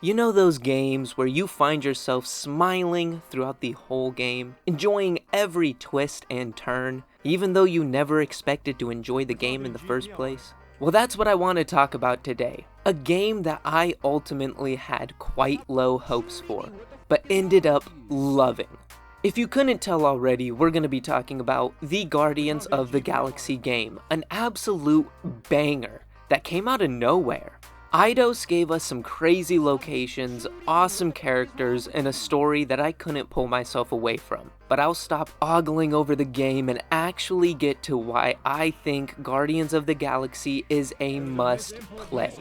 You know those games where you find yourself smiling throughout the whole game, enjoying every twist and turn, even though you never expected to enjoy the game in the first place? Well, that's what I want to talk about today. A game that I ultimately had quite low hopes for, but ended up loving. If you couldn't tell already, we're going to be talking about the Guardians of the Galaxy game, an absolute banger that came out of nowhere. Eidos gave us some crazy locations, awesome characters, and a story that I couldn't pull myself away from. But I'll stop ogling over the game and actually get to why I think Guardians of the Galaxy is a must-play.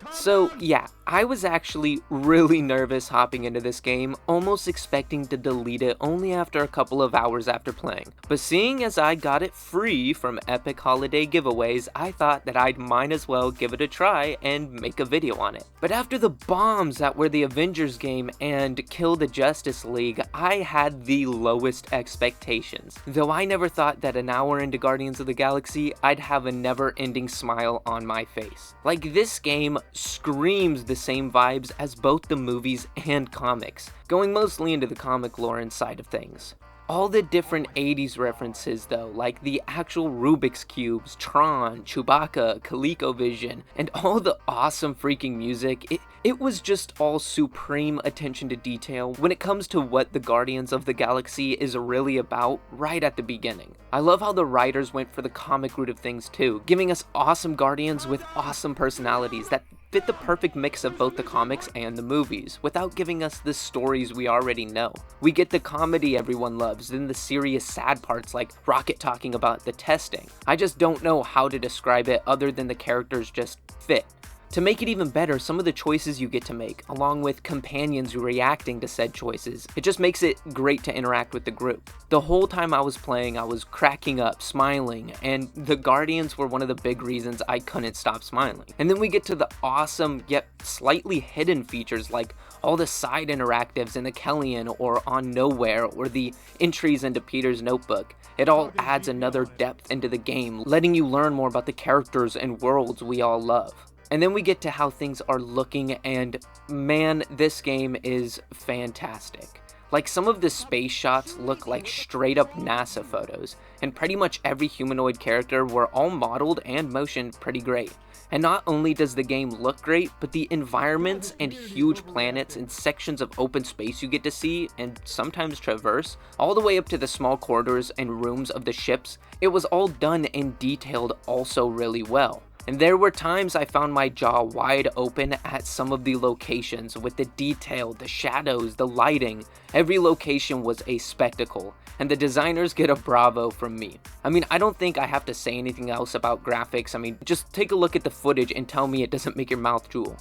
So yeah, I was actually really nervous hopping into this game, almost expecting to delete it only after a couple of hours after playing. But seeing as I got it free from Epic Holiday giveaways, I thought that I'd might as well give it a try and make a video on it. But after the bombs that were the Avengers game and Kill the Justice League, I had the lowest expectations. Though I never thought that an hour into Guardians of the Galaxy, I'd have a never-ending smile on my face. Like, this game screams the same vibes as both the movies and comics, going mostly into the comic lore and side of things. All the different 80s references though, like the actual Rubik's Cubes, Tron, Chewbacca, ColecoVision, and all the awesome freaking music, it was just all supreme attention to detail when it comes to what the Guardians of the Galaxy is really about right at the beginning. I love how the writers went for the comic root of things too, giving us awesome Guardians with awesome personalities that fit the perfect mix of both the comics and the movies, without giving us the stories we already know. We get the comedy everyone loves, then the serious sad parts like Rocket talking about the testing. I just don't know how to describe it other than the characters just fit. To make it even better, some of the choices you get to make, along with companions reacting to said choices, it just makes it great to interact with the group. The whole time I was playing, I was cracking up, smiling, and the Guardians were one of the big reasons I couldn't stop smiling. And then we get to the awesome, yet slightly hidden features like all the side interactives in the Kellyan or on Nowhere or the entries into Peter's notebook. It all adds another depth into the game, letting you learn more about the characters and worlds we all love. And then we get to how things are looking, and man, this game is fantastic. Like, some of the space shots look like straight up NASA photos, and pretty much every humanoid character were all modeled and motioned pretty great. And not only does the game look great, but the environments and huge planets and sections of open space you get to see and sometimes traverse, all the way up to the small corridors and rooms of the ships, it was all done and detailed also really well. And there were times I found my jaw wide open at some of the locations with the detail, the shadows, the lighting. Every location was a spectacle, and the designers get a bravo from me. I mean, I don't think I have to say anything else about graphics. I mean, just take a look at the footage and tell me it doesn't make your mouth drool.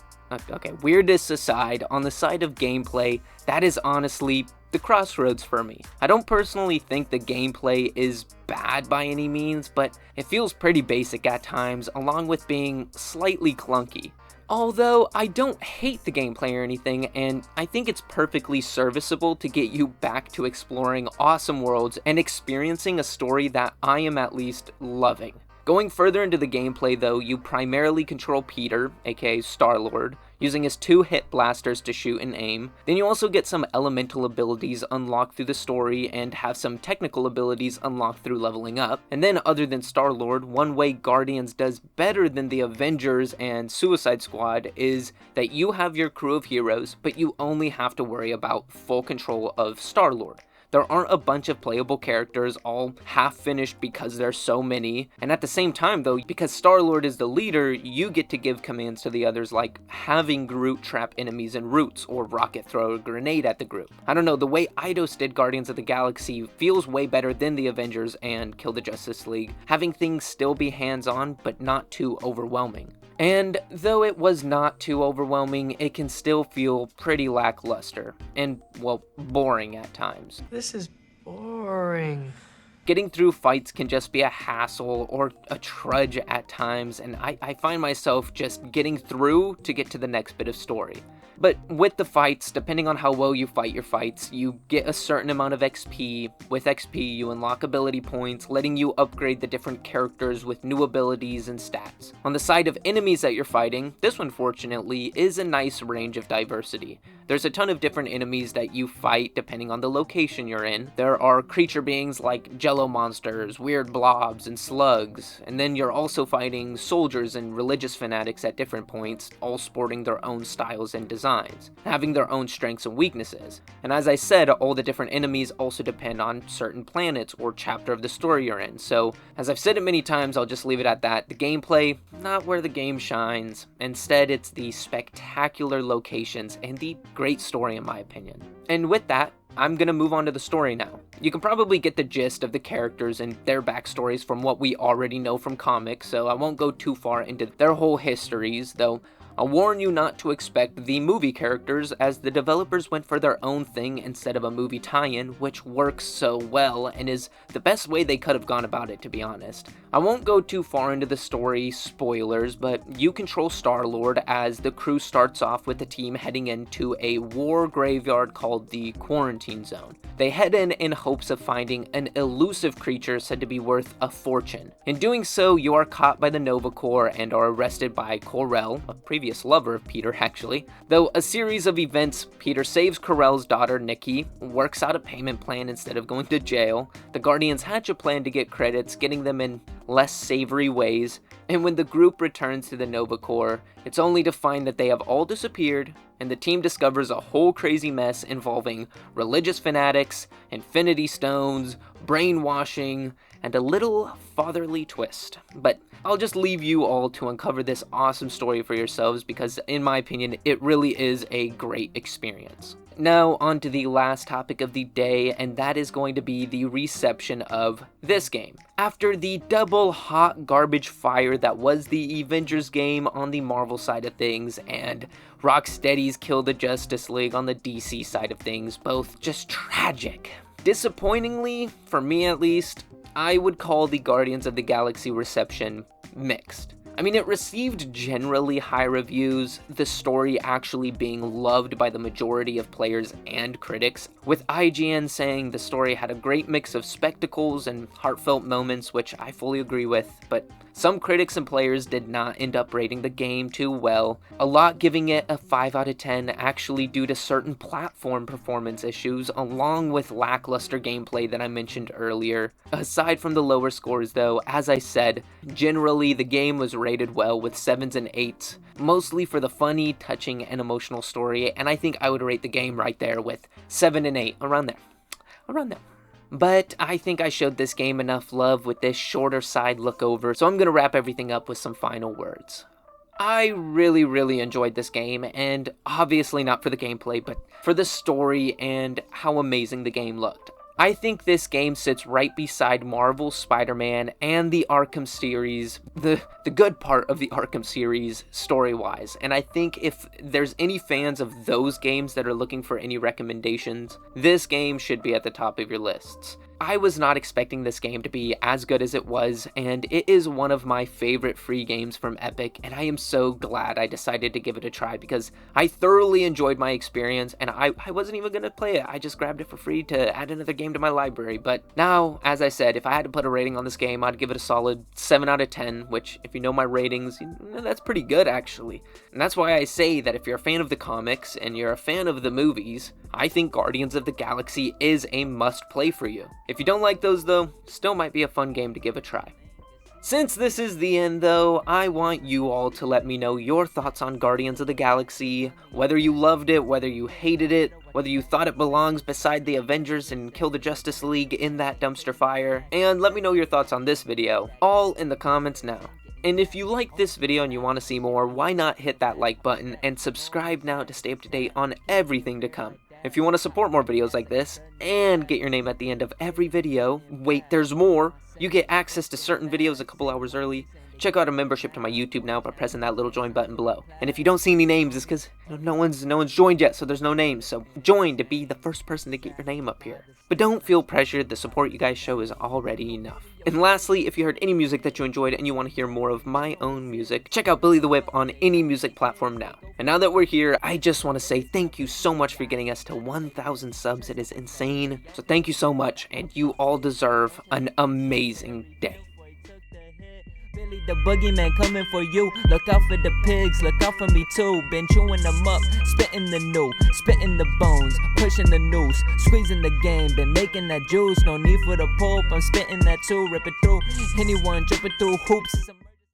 Okay, weirdness aside, on the side of gameplay, that is honestly the crossroads for me. I don't personally think the gameplay is bad by any means, but it feels pretty basic at times, along with being slightly clunky. Although, I don't hate the gameplay or anything, and I think it's perfectly serviceable to get you back to exploring awesome worlds and experiencing a story that I am at least loving. Going further into the gameplay though, you primarily control Peter, aka Star-Lord, using his 2 hit blasters to shoot and aim. Then you also get some elemental abilities unlocked through the story and have some technical abilities unlocked through leveling up. And then other than Star-Lord, one way Guardians does better than the Avengers and Suicide Squad is that you have your crew of heroes, but you only have to worry about full control of Star-Lord. There aren't a bunch of playable characters all half-finished because there's so many, and at the same time though, because Star-Lord is the leader, you get to give commands to the others like having Groot trap enemies in roots or Rocket throw a grenade at the group. I don't know, the way Eidos did Guardians of the Galaxy feels way better than the Avengers and Kill the Justice League, having things still be hands-on but not too overwhelming. And though it was not too overwhelming, it can still feel pretty lackluster and, well, boring at times. This is boring. Getting through fights can just be a hassle or a trudge at times, and I find myself just getting through to get to the next bit of story. But with the fights, depending on how well you fight your fights, you get a certain amount of XP. With XP, you unlock ability points, letting you upgrade the different characters with new abilities and stats. On the side of enemies that you're fighting, this one fortunately is a nice range of diversity. There's a ton of different enemies that you fight depending on the location you're in. There are creature beings like jello monsters, weird blobs, and slugs, and then you're also fighting soldiers and religious fanatics at different points, all sporting their own styles and designs, having their own strengths and weaknesses. And as I said, all the different enemies also depend on certain planets or chapter of the story you're in, so as I've said it many times, I'll just leave it at that. The gameplay, not where the game shines. Instead, it's the spectacular locations and the great story in my opinion. And with that, I'm gonna move on to the story now. You can probably get the gist of the characters and their backstories from what we already know from comics, so I won't go too far into their whole histories, though I'll warn you not to expect the movie characters, as the developers went for their own thing instead of a movie tie-in, which works so well and is the best way they could have gone about it, to be honest. I won't go too far into the story, spoilers, but you control Star-Lord as the crew starts off with the team heading into a war graveyard called the Quarantine Zone. They head in hopes of finding an elusive creature said to be worth a fortune. In doing so, you are caught by the Nova Corps and are arrested by Kor-El, a previous lover of Peter actually. Though a series of events, Peter saves Kor-El's daughter Nikki, works out a payment plan instead of going to jail, the Guardians hatch a plan to get credits, getting them in less savory ways, and when the group returns to the Nova Corps, it's only to find that they have all disappeared, and the team discovers a whole crazy mess involving religious fanatics, infinity stones, brainwashing, and a little fatherly twist. But I'll just leave you all to uncover this awesome story for yourselves because, in my opinion, it really is a great experience. Now, on to the last topic of the day, and that is going to be the reception of this game. After the double hot garbage fire that was the Avengers game on the Marvel side of things, and Rocksteady's Kill the Justice League on the DC side of things, both just tragic. Disappointingly, for me at least, I would call the Guardians of the Galaxy reception mixed. I mean, it received generally high reviews, the story actually being loved by the majority of players and critics, with IGN saying the story had a great mix of spectacles and heartfelt moments, which I fully agree with, but some critics and players did not end up rating the game too well, a lot giving it a 5 out of 10 actually due to certain platform performance issues, along with lackluster gameplay that I mentioned earlier. Aside from the lower scores though, as I said, generally the game was rated well with 7s and 8s, mostly for the funny, touching, and emotional story, and I think I would rate the game right there with 7 and 8, around there. But I think I showed this game enough love with this shorter side look over, so I'm going to wrap everything up with some final words. I really enjoyed this game, and obviously not for the gameplay, but for the story and how amazing the game looked. I think this game sits right beside Marvel's Spider-Man and the Arkham series, the good part of the Arkham series story-wise, and I think if there's any fans of those games that are looking for any recommendations, this game should be at the top of your lists. I was not expecting this game to be as good as it was, and it is one of my favorite free games from Epic, and I am so glad I decided to give it a try because I thoroughly enjoyed my experience, and I wasn't even going to play it. I just grabbed it for free to add another game to my library. But now, as I said, if I had to put a rating on this game, I'd give it a solid 7 out of 10, which, if you know my ratings, that's pretty good actually. And that's why I say that if you're a fan of the comics and you're a fan of the movies, I think Guardians of the Galaxy is a must-play for you. If you don't like those though, still might be a fun game to give a try. Since this is the end though, I want you all to let me know your thoughts on Guardians of the Galaxy, whether you loved it, whether you hated it, whether you thought it belongs beside the Avengers and Kill the Justice League in that dumpster fire, and let me know your thoughts on this video, all in the comments now. And if you like this video and you want to see more, why not hit that like button and subscribe now to stay up to date on everything to come. If you want to support more videos like this, and get your name at the end of every video, wait, there's more, you get access to certain videos a couple hours early, check out a membership to my YouTube now by pressing that little join button below. And if you don't see any names, it's because no one's joined yet, so there's no names. So join to be the first person to get your name up here. But don't feel pressured, the support you guys show is already enough. And lastly, if you heard any music that you enjoyed and you want to hear more of my own music, check out Billy the Whip on any music platform now. And now that we're here, I just want to say thank you so much for getting us to 1,000 subs. It is insane. So thank you so much, and you all deserve an amazing day. Billy the boogeyman coming for you. Look out for the pigs, look out for me too. Been chewing them up, spitting the new, spitting the bones, pushing the noose, squeezing the game. Been making that juice, no need for the pulp. I'm spitting that too, rip it through anyone, dripping through hoops.